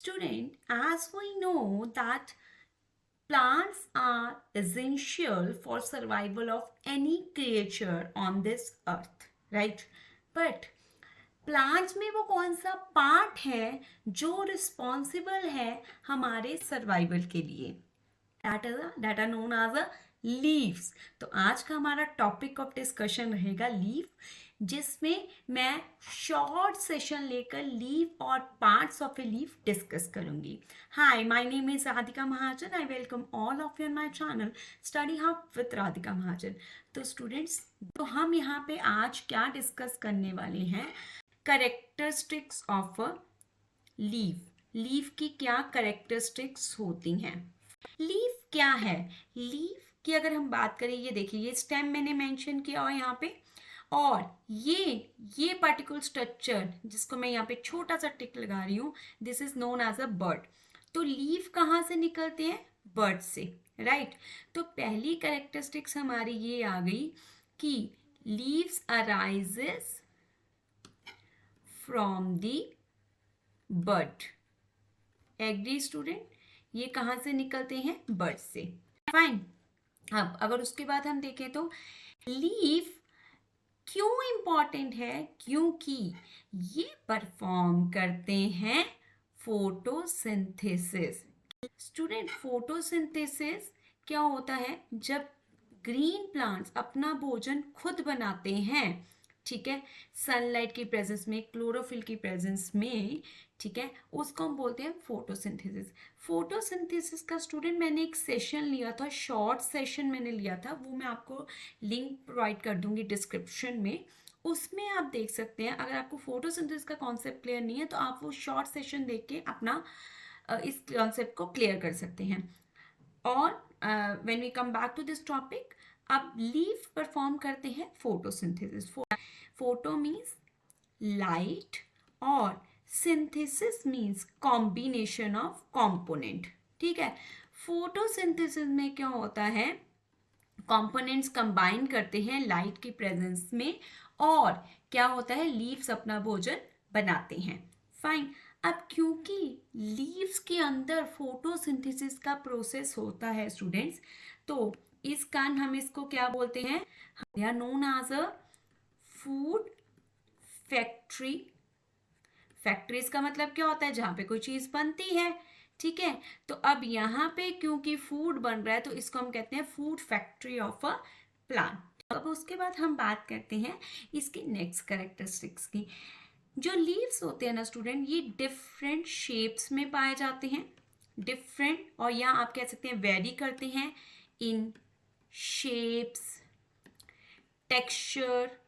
Student, as we know that plants are essential for survival of any creature on this earth, right? But plants में वो कौन सा part है जो responsible है हमारे सर्वाइवल के लिए? That are known as a leaves. तो आज का हमारा टॉपिक ऑफ डिस्कशन रहेगा लीफ, जिसमें मैं शॉर्ट सेशन लेकर लीफ और parts of a leaf discuss करूंगी. Hi, my name is Radhika Mahajan. I welcome all of you on my channel Study Hub with Radhika Mahajan. तो स्टूडेंट्स, तो हम यहाँ पे आज क्या डिस्कस करने वाले हैं? Characteristics of a leaf. Leaf की क्या कैरेक्टरिस्टिक्स होती हैं? लीफ क्या है? लीफ की अगर हम बात करें, ये देखिए, ये स्टेम मैंने मेंशन किया और यहाँ पे, और ये पर्टिकुलर स्ट्रक्चर जिसको मैं यहाँ पे छोटा सा टिक लगा रही हूँ, this is known as a bud. तो लीफ कहाँ से निकलते हैं? बर्ड से, राइट? तो पहली कैरेक्टरिस्टिक्स हमारी ये आ गई कि leaves arises from the bud. Agree student? ये कहाँ से निकलते हैं? बर्ड से. फाइन. अब अगर उसके बाद हम देखें तो लीफ क्यों इंपॉर्टेंट है? क्योंकि ये परफॉर्म करते हैं फोटोसिंथेसिस. स्टूडेंट, फोटोसिंथेसिस क्या होता है? जब ग्रीन प्लांट्स अपना भोजन खुद बनाते हैं, ठीक है, सनलाइट की प्रेजेंस में, क्लोरोफिल की प्रेजेंस में, ठीक है, उसको हम बोलते हैं फोटोसिंथेसिस. फोटोसिंथेसिस का स्टूडेंट मैंने एक सेशन लिया था, शॉर्ट सेशन मैंने लिया था, वो मैं आपको लिंक प्रोवाइड कर दूंगी डिस्क्रिप्शन में. उसमें आप देख सकते हैं. अगर आपको फोटोसिंथेसिस का कॉन्सेप्ट क्लियर नहीं है तो आप वो शॉर्ट सेशन देख के अपना इस कॉन्सेप्ट को क्लियर कर सकते हैं. और when we come back to this topic, अब लीफ परफॉर्म करते हैं फोटोसिंथेसिस. फोटो मीन्स लाइट और synthesis means combination of component. ठीक है, फोटोसिंथेसिस में क्या होता है? कंपोनेंट्स कंबाइन करते हैं लाइट की प्रेजेंस में, और क्या होता है? लीव्स अपना भोजन बनाते हैं. फाइन. अब क्योंकि लीव्स के अंदर फोटोसिंथेसिस का प्रोसेस होता है स्टूडेंट्स, तो इस कारण हम इसको क्या बोलते हैं? They are known as a food factory. Factories का मतलब क्या होता है? जहाँ पे कोई चीज़ बनती है, ठीक है. तो अब यहाँ पे क्योंकि फूड बन रहा है तो इसको हम कहते हैं food factory of a plant. अब उसके बाद हम बात करते हैं इसकी नेक्स्ट कैरेक्टरिस्टिक्स की. जो लीव्स होते हैं ना स्टूडेंट, ये डिफरेंट शेप्स में पाए जाते हैं. डिफरेंट, और यहाँ आप कह सकते हैं वेरी करते हैं इन शेप्स, टेक्सचर.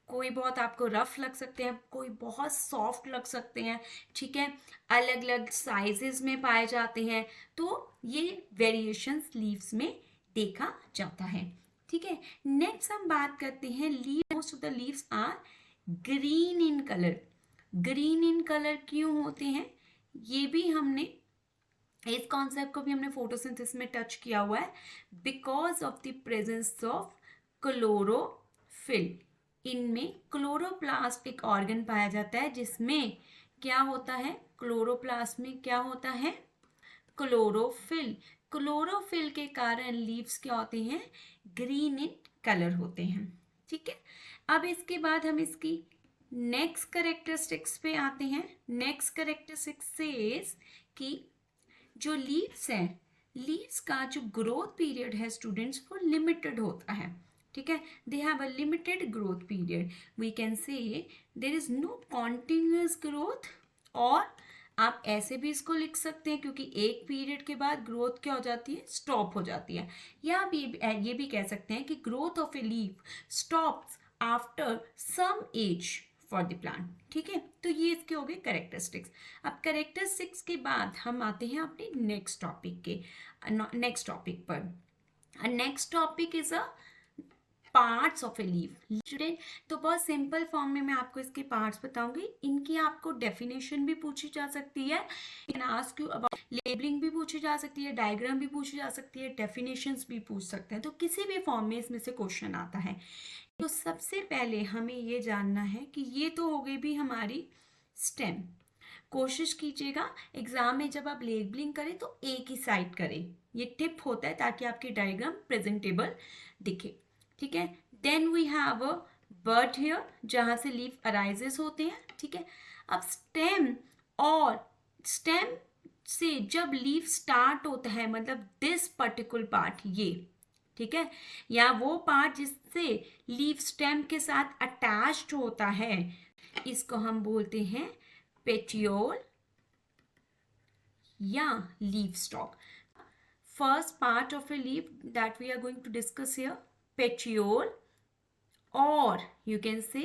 कोई बहुत आपको रफ लग सकते हैं, कोई बहुत सॉफ्ट लग सकते हैं, ठीक है. अलग अलग साइजेस में पाए जाते हैं. तो ये वेरिएशंस लीव्स में देखा जाता है, ठीक है. नेक्स्ट हम बात करते हैं leaf. Most of the leaves are green in colour. Green in colour क्यों होते हैं? ये भी हमने इस कॉन्सेप्ट को भी हमने फोटोसिंथेसिस में टच किया हुआ है. Because of the presence of chlorophyll. इनमें क्लोरोप्लास्ट एक ऑर्गन पाया जाता है जिसमें क्या होता है? क्लोरोप्लास्ट में क्या होता है? क्लोरोफिल. क्लोरोफिल के कारण लीव्स क्या होते हैं? ग्रीन इन कलर होते हैं, ठीक है. अब इसके बाद हम इसकी नेक्स्ट कैरेक्टरिस्टिक्स पे आते हैं. नेक्स्ट कैरेक्टरिस्टिक्स सेज कि जो लीव्स हैं, लीव्स का जो ग्रोथ पीरियड है स्टूडेंट्स, वो लिमिटेड होता है, ठीक है. They have a limited growth period. We can say there is no continuous growth. और आप ऐसे भी इसको लिख सकते हैं क्योंकि एक पीरियड के बाद ग्रोथ क्या हो जाती है? स्टॉप हो जाती है. या आप ये भी कह सकते हैं कि growth of a leaf stops after some age for the plant, ठीक है. तो ये इसके हो गए कैरेक्टरिस्टिक्स. अब कैरेक्टरिस्टिक्स के बाद हम आते हैं अपने नेक्स्ट टॉपिक पर. Next topic is a parts of a leaf. Student, तो बहुत सिंपल फॉर्म में मैं आपको इसके पार्ट्स बताऊंगी. इनकी आपको डेफिनेशन भी पूछी जा सकती है, आस्क यू अबाउट लेबलिंग भी पूछी जा सकती है, डायग्राम भी पूछी जा सकती है, डेफिनेशंस भी पूछ सकते हैं. तो किसी भी फॉर्म में इसमें से क्वेश्चन आता है. तो सबसे पहले हमें ये जानना है कि ये तो हो गई भी हमारी स्टेम. कोशिश कीजिएगा एग्जाम में जब आप लेबलिंग करें तो एक ही साइड करें, ये टिप होता है ताकि आपकी डायग्राम प्रेजेंटेबल दिखे, ठीक है। Then we have a bird here, जहां से लीफ अराइजेस होते हैं, ठीक है। अब स्टेम और स्टेम से जब लीफ स्टार्ट होता है, मतलब दिस पर्टिकुलर पार्ट, ये, ठीक है, या वो पार्ट जिससे लीफ स्टेम के साथ अटैच्ड होता है, इसको हम बोलते हैं पेटियोल या leaf stock. First part of a leaf that we are going to discuss here, petiole, or you can say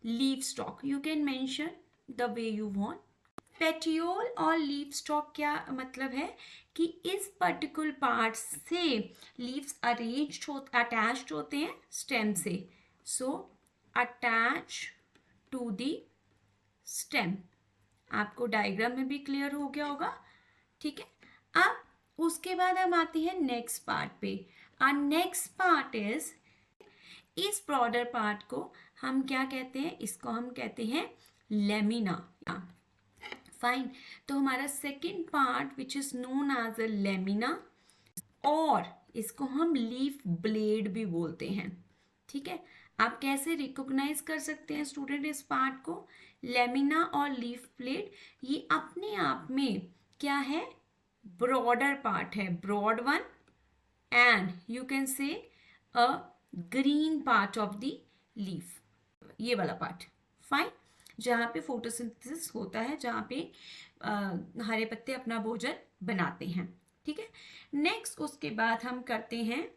leaf stalk, you can mention the way you want। Petiole और leaf stalk क्या मतलब है कि इस particular part से leaves attached होते हैं stem से, so attach to the stem. आपको डायग्राम में भी क्लियर हो गया होगा, ठीक है। अब उसके बाद हम आते हैं नेक्स्ट पार्ट पे। और नेक्स्ट पार्ट इज, इस ब्रॉडर पार्ट को हम क्या कहते हैं, इसको हम कहते हैं लेमिना। फाइन, तो हमारा second part which is known as a lamina, और इसको हम लीफ ब्लेड भी बोलते हैं, ठीक है। आप कैसे रिकॉग्नाइज कर सकते हैं स्टूडेंट इस पार्ट को, लेमिना और लीफ ब्लेड, ये अपने आप में क्या है, ब्रॉडर पार्ट है, broad one, and you can say a green part of the leaf, ये वाला पार्ट, फाइन, जहाँ पे फोटोसिंथेसिस होता है, जहाँ पे हरे पत्ते अपना भोजन बनाते हैं, ठीक है। नेक्स्ट उसके बाद हम करते हैं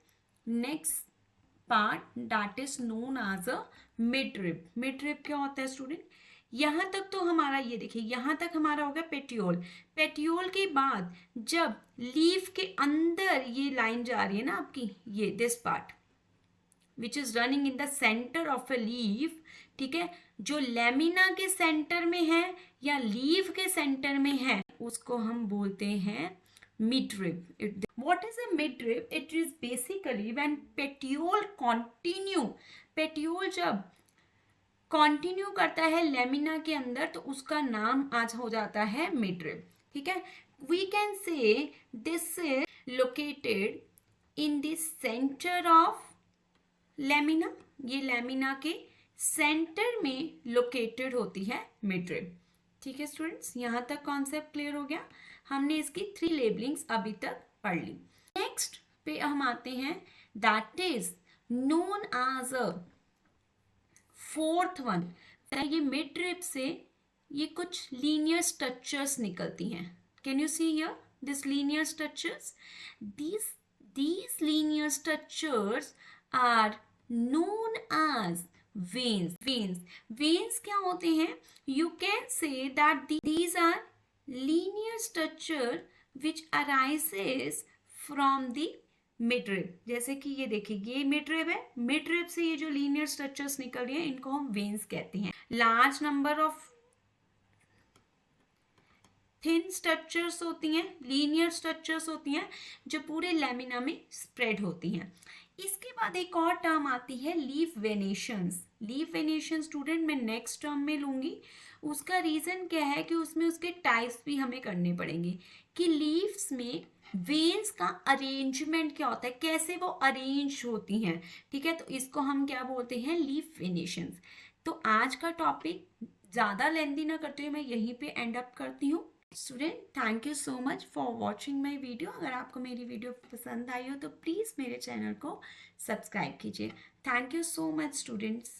next part that is known as a midrib. Midrib क्या होता है स्टूडेंट, यहाँ तक तो हमारा, ये देखिए यहाँ तक हमारा हो गया पेटियोल। पेटियोल के बाद जब लीफ के अंदर ये लाइन जा रही है ना आपकी, ये this part which is running in the centre of a leaf, ठीक है, जो लेमिना के सेंटर में है या लीफ के सेंटर में है, उसको हम बोलते हैं midrib। What is a midrib? It is basically when petiole continue, petiole जब कंटिन्यू करता है लेमिना के अंदर, तो उसका नाम आज हो जाता है midrib, ठीक है। We can say this is located in the center of lamina, ये लेमिना के सेंटर में लोकेटेड होती है मिडरिब, ठीक है स्टूडेंट्स। यहाँ तक कॉन्सेप्ट क्लियर हो गया, हमने इसकी 3 लेबलिंग्स अभी तक पढ़ ली। नेक्स्ट पे हम आते हैं, that is known as a fourth one. ये मिडरिब से ये कुछ लीनियर स्ट्रक्चर्स निकलती हैं, can you see here this linear structures, these linear structures are known as veins क्या होते हैं, you can say that these are linear structure which arises from the midrib। जैसे कि ये देखिए ये midrib है, midrib से ये जो linear structures निकल रही है इनको हम veins कहते हैं। large number of thin structures होती हैं, लीनियर स्ट्रक्चर्स होती हैं, जो पूरे लेमिना में स्प्रेड होती हैं। इसके बाद एक और टर्म आती है leaf venations. Leaf venation student मैं नेक्स्ट टर्म में लूँगी। उसका रीज़न क्या है कि उसमें उसके टाइप्स भी हमें करने पड़ेंगे कि लीव्स में वेन्स का अरेंजमेंट क्या होता है, कैसे वो अरेंज होती हैं, ठीक है। तो इसको हम क्या बोलते हैं, लीफ वेनेशंस। तो आज का टॉपिक ज़्यादा लेंथी ना करते हुए मैं यहीं पे एंड अप करती हूँ। Student thank you so much for watching my video. अगर आपको मेरी वीडियो पसंद आई हो तो प्लीज़ मेरे चैनल को सब्सक्राइब कीजिए। Thank you so much students.